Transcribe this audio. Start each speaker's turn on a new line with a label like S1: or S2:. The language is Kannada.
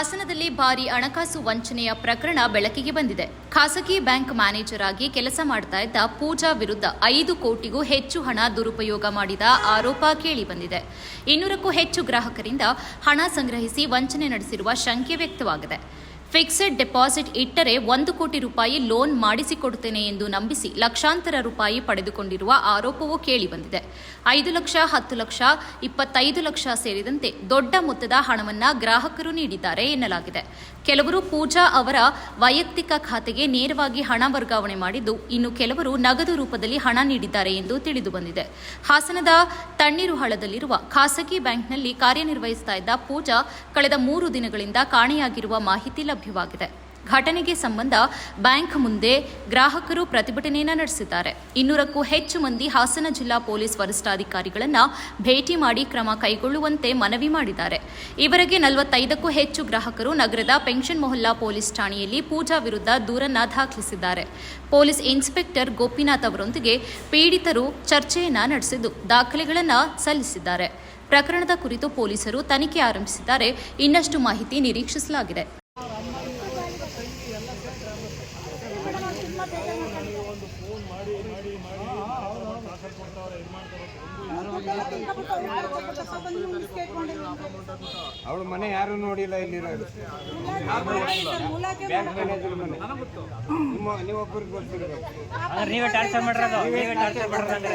S1: ಹಾಸನದಲ್ಲಿ ಭಾರೀ ಹಣಕಾಸು ವಂಚನೆಯ ಪ್ರಕರಣ ಬೆಳಕಿಗೆ ಬಂದಿದೆ. ಖಾಸಗಿ ಬ್ಯಾಂಕ್ ಮ್ಯಾನೇಜರ್ ಆಗಿ ಕೆಲಸ ಮಾಡ್ತಾ ಇದ್ದ ಪೂಜಾ ವಿರುದ್ಧ 5 ಕೋಟಿಗೂ ಹೆಚ್ಚು ಹಣ ದುರುಪಯೋಗ ಮಾಡಿದ ಆರೋಪ ಕೇಳಿಬಂದಿದೆ. 200ಕ್ಕೂ ಹೆಚ್ಚು ಗ್ರಾಹಕರಿಂದ ಹಣ ಸಂಗ್ರಹಿಸಿ ವಂಚನೆ ನಡೆಸಿರುವ ಶಂಕೆ ವ್ಯಕ್ತವಾಗಿದೆ. ಫಿಕ್ಸೆಡ್ ಡೆಪಾಸಿಟ್ ಇಟ್ಟರೆ 1 ಕೋಟಿ ರೂಪಾಯಿ ಲೋನ್ ಮಾಡಿಸಿಕೊಡುತ್ತೇನೆ ಎಂದು ನಂಬಿಸಿ ಲಕ್ಷಾಂತರ ರೂಪಾಯಿ ಪಡೆದುಕೊಂಡಿರುವ ಆರೋಪವೂ ಕೇಳಿಬಂದಿದೆ. 5 ಲಕ್ಷ, 10 ಲಕ್ಷ, 25 ಲಕ್ಷ ಸೇರಿದಂತೆ ದೊಡ್ಡ ಮೊತ್ತದ ಹಣವನ್ನು ಗ್ರಾಹಕರು ನೀಡಿದ್ದಾರೆ ಎನ್ನಲಾಗಿದೆ. ಕೆಲವರು ಪೂಜಾ ಅವರ ವೈಯಕ್ತಿಕ ಖಾತೆಗೆ ನೇರವಾಗಿ ಹಣ ವರ್ಗಾವಣೆ ಮಾಡಿದ್ದು, ಇನ್ನು ಕೆಲವರು ನಗದು ರೂಪದಲ್ಲಿ ಹಣ ನೀಡಿದ್ದಾರೆ ಎಂದು ತಿಳಿದುಬಂದಿದೆ. ಹಾಸನದ ತಣ್ಣೀರುಹಳ್ಳದಲ್ಲಿರುವ ಖಾಸಗಿ ಬ್ಯಾಂಕ್ನಲ್ಲಿ ಕಾರ್ಯನಿರ್ವಹಿಸ್ತಾ ಇದ್ದ ಪೂಜಾ ಕಳೆದ 3 ದಿನಗಳಿಂದ ಕಾಣೆಯಾಗಿರುವ ಮಾಹಿತಿ ಲಭ್ಯವಾಗಿದೆ. ಘಟನೆಗೆ ಸಂಬಂಧ ಬ್ಯಾಂಕ್ ಮುಂದೆ ಗ್ರಾಹಕರು ಪ್ರತಿಭಟನೆಯನ್ನು ನಡೆಸಿದ್ದಾರೆ. 200ಕ್ಕೂ ಹೆಚ್ಚು ಮಂದಿ ಹಾಸನ ಜಿಲ್ಲಾ ಪೊಲೀಸ್ ವರಿಷ್ಠಾಧಿಕಾರಿಗಳನ್ನು ಭೇಟಿ ಮಾಡಿ ಕ್ರಮ ಕೈಗೊಳ್ಳುವಂತೆ ಮನವಿ ಮಾಡಿದ್ದಾರೆ. ಈವರೆಗೆ 45ಕ್ಕೂ ಹೆಚ್ಚು ಗ್ರಾಹಕರು ನಗರದ ಪೆನ್ಷನ್ ಮೊಹಲ್ಲಾ ಪೊಲೀಸ್ ಠಾಣೆಯಲ್ಲಿ ಪೂಜಾ ವಿರುದ್ಧ ದೂರನ್ನು ದಾಖಲಿಸಿದ್ದಾರೆ. ಪೊಲೀಸ್ ಇನ್ಸ್ಪೆಕ್ಟರ್ ಗೋಪಿನಾಥ್ ಅವರೊಂದಿಗೆ ಪೀಡಿತರು ಚರ್ಚೆಯನ್ನ ನಡೆಸಿದ್ದು ದಾಖಲೆಗಳನ್ನು ಸಲ್ಲಿಸಿದ್ದಾರೆ. ಪ್ರಕರಣದ ಕುರಿತು ಪೊಲೀಸರು ತನಿಖೆ ಆರಂಭಿಸಿದ್ದಾರೆ. ಇನ್ನಷ್ಟು ಮಾಹಿತಿ ನಿರೀಕ್ಷಿಸಲಾಗಿದೆ.
S2: ಅವಳ ಮನೆ ಯಾರು ನೋಡಿಲ್ಲ, ಇಲ್ಲಿರೋದು ಬ್ಯಾಂಕ್ ಮ್ಯಾನೇಜರ್ ಮನೆ. ನೀವೊಬ್ಬರಿಗೆ ಗೊತ್ತಿರಬೇಕು.
S3: ನೀವೇ ಟಾರ್ಚರ್ ಮಾಡಿರೋದು, ನೀವೇ ಟಾರ್ಚರ್ ಮಾಡಿರೋದು.